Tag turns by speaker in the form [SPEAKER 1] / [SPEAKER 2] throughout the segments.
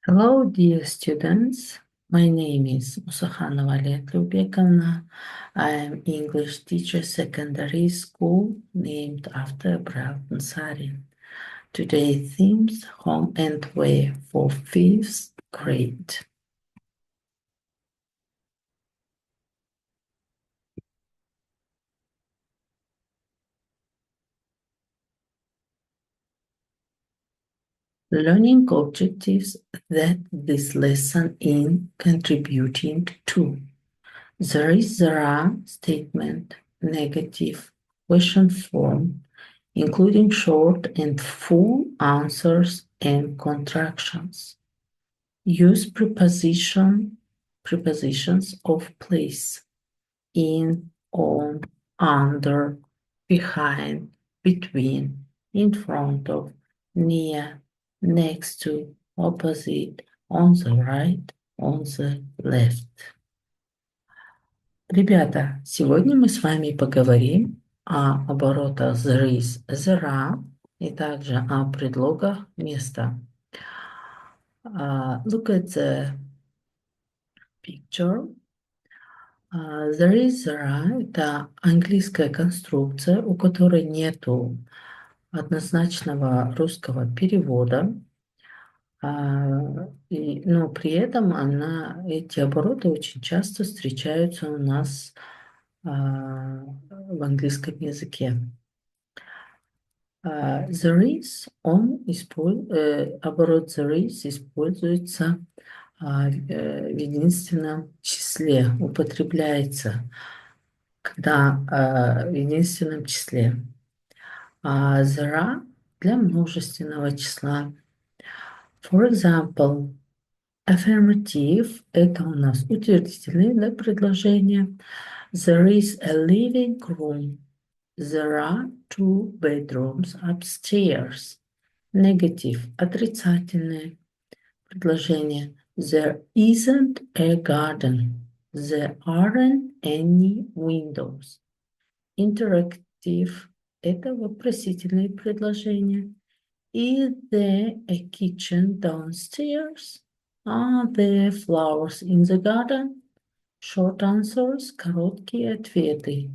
[SPEAKER 1] Hello, dear students. My name is Mусаханова А Т. I am English teacher secondary school named after Broughton Sarin. Today's themes home and way for 5th grade. Learning objectives that this lesson in contributing to. There is, there are statement, negative, question form, including short and full answers and contractions. Use prepositions of place, in, on, under, behind, between, in front of, near, next to, opposite, on the right, on the left. Ребята, сегодня мы с вами поговорим о оборотах there is, there are, и также о предлогах места. Look at the picture. There is, there are – это английская конструкция, у которой нету однозначного русского перевода, но при этом эти обороты очень часто встречаются у нас в английском языке. There is, оборот there is используется в единственном числе, употребляется, когда в единственном числе. There are для множественного числа. For example, affirmative – это у нас утвердительное предложение. There is a living room. There are 2 bedrooms upstairs. Negative – отрицательное предложение. There isn't a garden. There aren't any windows. Interactive – это вопросительные предложения. Is there a kitchen downstairs? Are there flowers in the garden? Short answers – короткие ответы.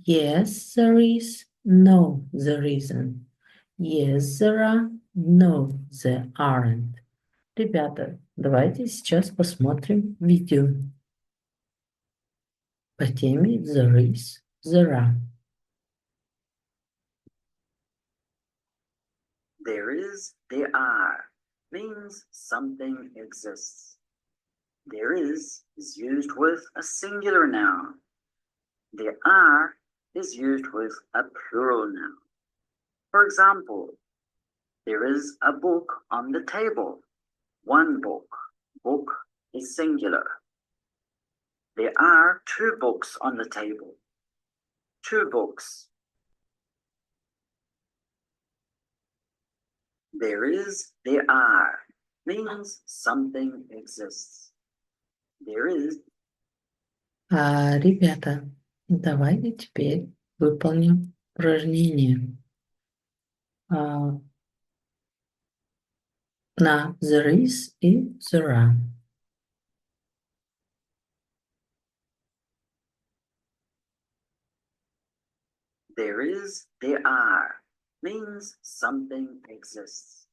[SPEAKER 1] Yes, there is. No, there isn't. Yes, there are. No, there aren't. Ребята, давайте сейчас посмотрим видео по теме there is, there are.
[SPEAKER 2] There is, there are means something exists. There is used with a singular noun. There are is used with a plural noun. For example, there is a book on the table. One book. Book is singular. There are 2 books on the table. 2 books. There is, there are means something exists. There is.
[SPEAKER 1] Ребята, давайте теперь выполним упражнение на there is и there are.
[SPEAKER 2] There is, there are means something exists.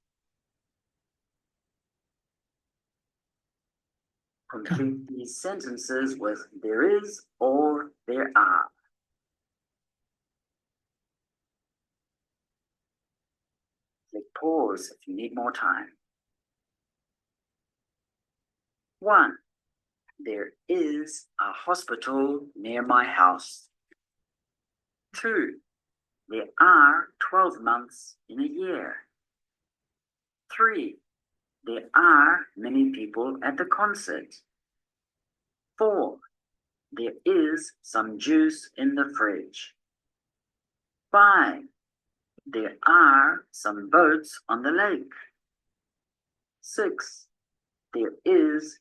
[SPEAKER 2] Complete these sentences with there is or there are. Click pause if you need more time. 1. There is a hospital near my house. 2. There are 12 months in a year. 3. There are many people at the concert. 4. There is some juice in the fridge. 5. There are some boats on the lake. 6. There is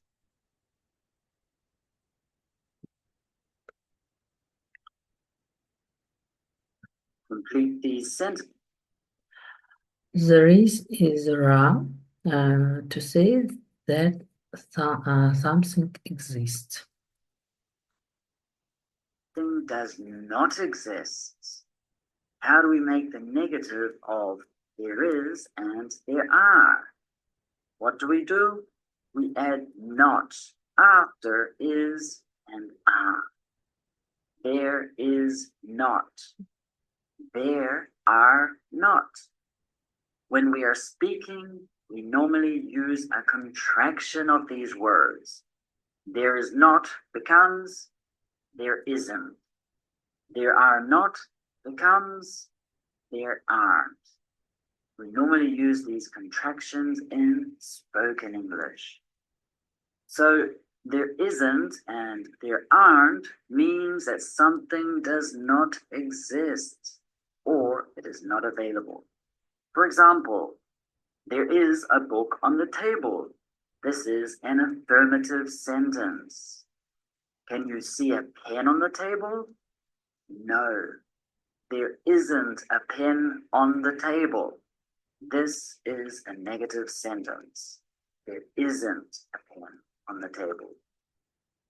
[SPEAKER 2] complete these sentences.
[SPEAKER 1] There is there are. To say that something exists.
[SPEAKER 2] Something does not exist. How do we make the negative of there is and there are? What do? We add not after is and are. There is not. There are not. When we are speaking, we normally use a contraction of these words. There is not becomes there isn't. There are not becomes there aren't. We normally use these contractions in spoken English. So there isn't and there aren't means that something does not exist or it is not available. For example, there is a book on the table. This is an affirmative sentence. Can you see a pen on the table? No, there isn't a pen on the table. This is a negative sentence. There isn't a pen on the table.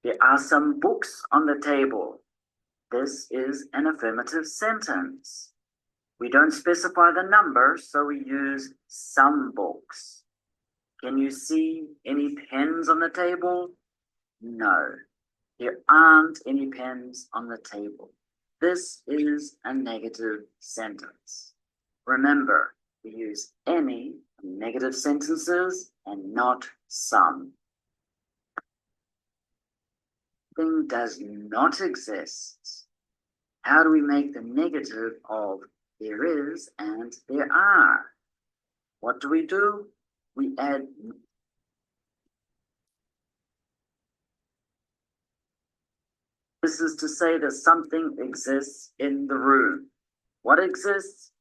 [SPEAKER 2] There are some books on the table. This is an affirmative sentence. We don't specify the number, so we use some books. Can you see any pens on the table? No, there aren't any pens on the table. This is a negative sentence. Remember, we use any in negative sentences and not some. Something does not exist. How do we make the negative of there is and there are? What do? We add this is to say that something exists in the room. What exists?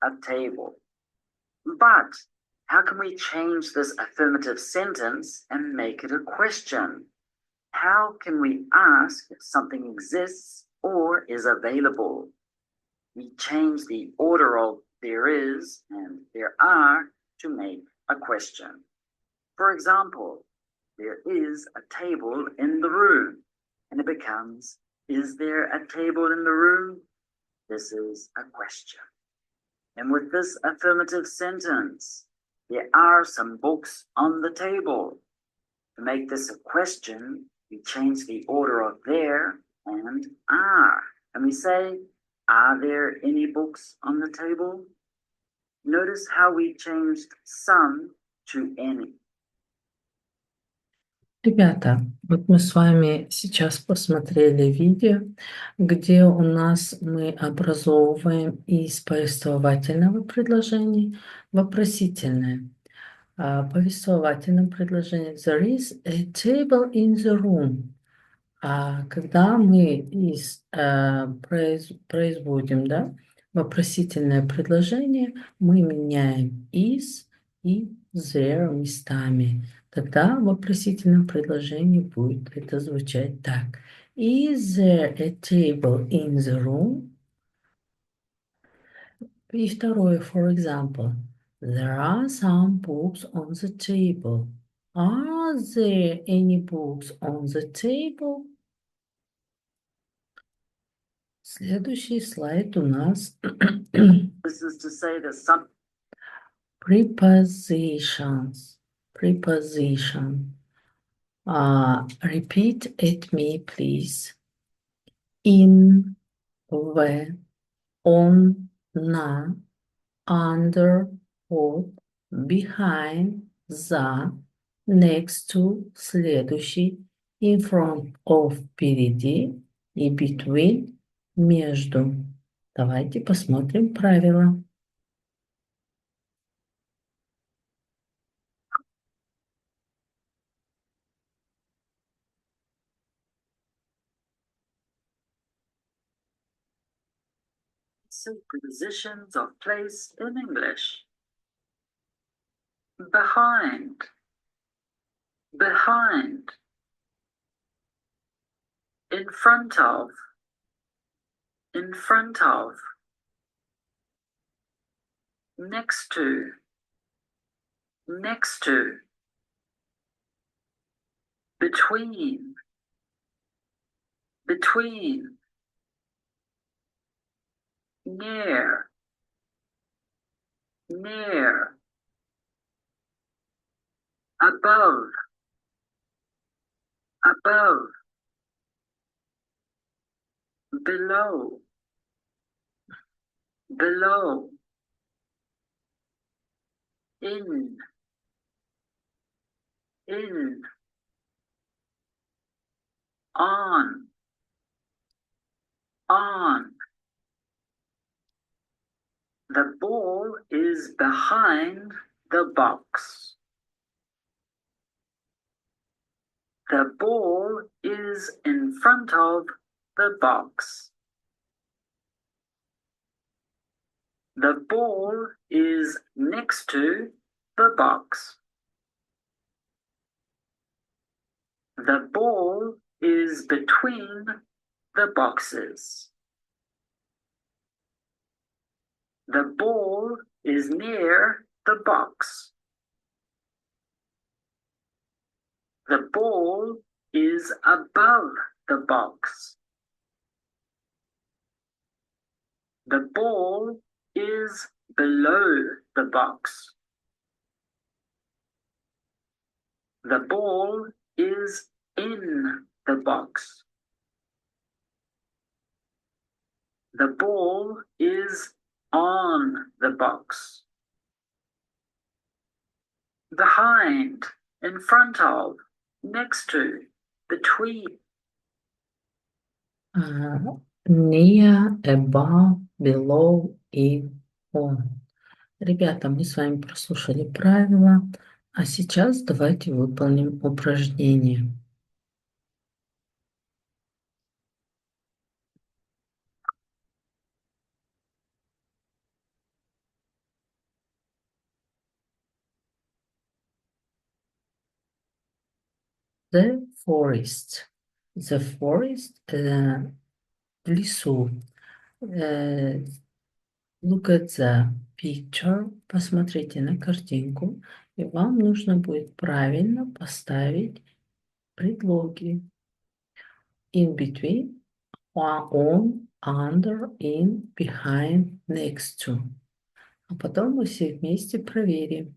[SPEAKER 2] A table. But how can we change this affirmative sentence and make it a question? How can we ask if something exists or is available? We change the order of there is and there are to make a question. For example, there is a table in the room, and it becomes, is there a table in the room? This is a question. And with this affirmative sentence, there are some books on the table. To make this a question, we change the order of there and are. And we say, are there any books on the table? Notice how we changed some to any.
[SPEAKER 1] Ребята, вот мы с вами сейчас посмотрели видео, где у нас мы образовываем из повествовательного предложения вопросительное. В повествовательном предложении there is a table in the room. А когда мы производим, вопросительное предложение, мы меняем is и there местами. Тогда в вопросительном предложении будет это звучать так. Is there a table in the room? И второе, for example, there are some books on the table. Are there any books on the table? Следующий слайд у нас
[SPEAKER 2] This is to say that some
[SPEAKER 1] prepositions. Preposition. Repeat at me, please. In, в, on, на, under, под, behind, за, next to, следующий, in front of, впереди, и between, между. Давайте посмотрим правила.
[SPEAKER 2] prepositions of place in English. Behind, behind. In front of, in front of. Next to, next to. between, between, near, near, above, above, below, below, in, on, on. The ball is behind the box. The ball is in front of the box. The ball is next to the box. The ball is between the boxes. The ball is near the box. The ball is above the box. The ball is below the box. The ball is in the box. The ball is on the box. Behind, in front of, next to, between.
[SPEAKER 1] Near, above, below и on. Ребята, мы с вами прослушали правила, а сейчас давайте выполним упражнение. The forest. The forest, в лесу. Look at the picture. Посмотрите на картинку. И вам нужно будет правильно поставить предлоги. In between, on, under, in, behind, next to. А потом мы все вместе проверим.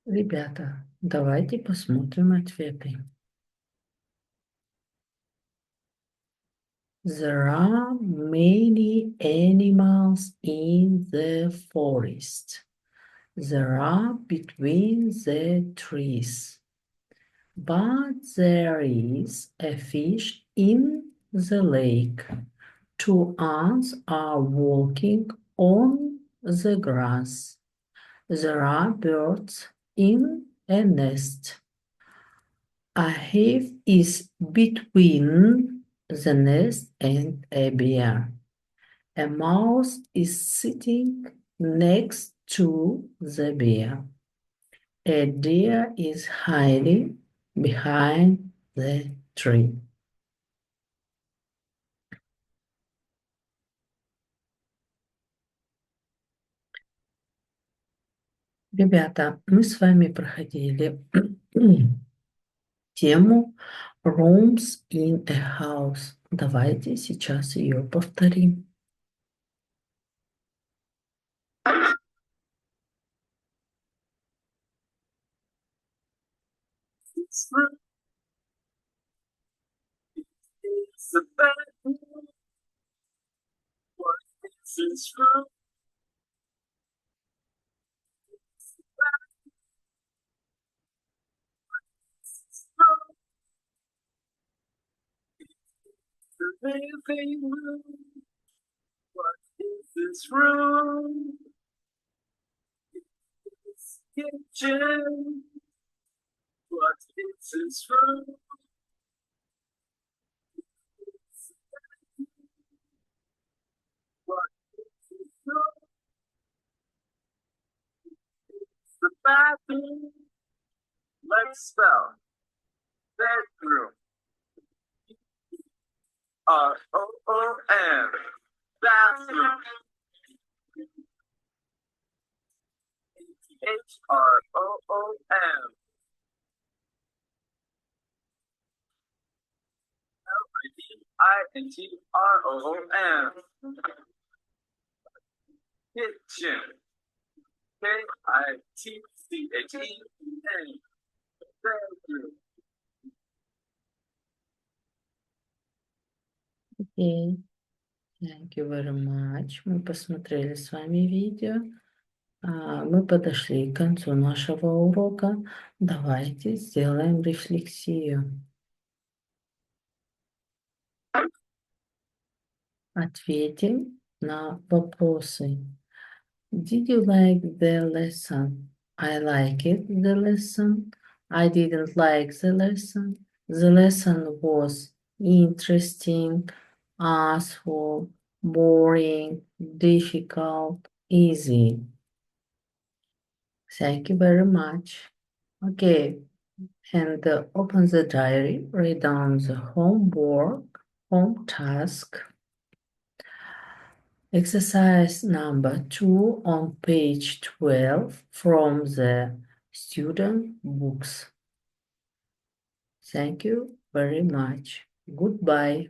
[SPEAKER 1] Ребята, давайте посмотрим ответы. There are many animals in the forest. There are between the trees. But there is a fish in the lake. Two ants are walking on the grass. There are birds in a nest. A hive is between the nest and a bear. A mouse is sitting next to the bear. A deer is hiding behind the tree. Ребята, мы с вами проходили тему Rooms in a house. Давайте сейчас ее повторим.
[SPEAKER 2] It's a bedroom. What is this room? The living room. What is this room? It's kitchen. What is this room? What is this room? It's the bathroom. Let's spell bedroom. H-R-O-O-M. Bathroom. H-R-O-O-M. L-I-D-I-N-T-R-O-O-M. Kitchen. K-I-T-C-H-E-N. Bedroom.
[SPEAKER 1] Окей. Thank you very much. Мы посмотрели с вами видео. Мы подошли к концу нашего урока. Давайте сделаем рефлексию. Ответим на вопросы. Did you like the lesson? I like it, the lesson. I didn't like the lesson. The lesson was interesting, useful, boring, difficult, easy. Thank you very much. Okay, and open the diary, write down the homework, home task. Exercise number 2 on page 12 from the student books. Thank you very much. Goodbye.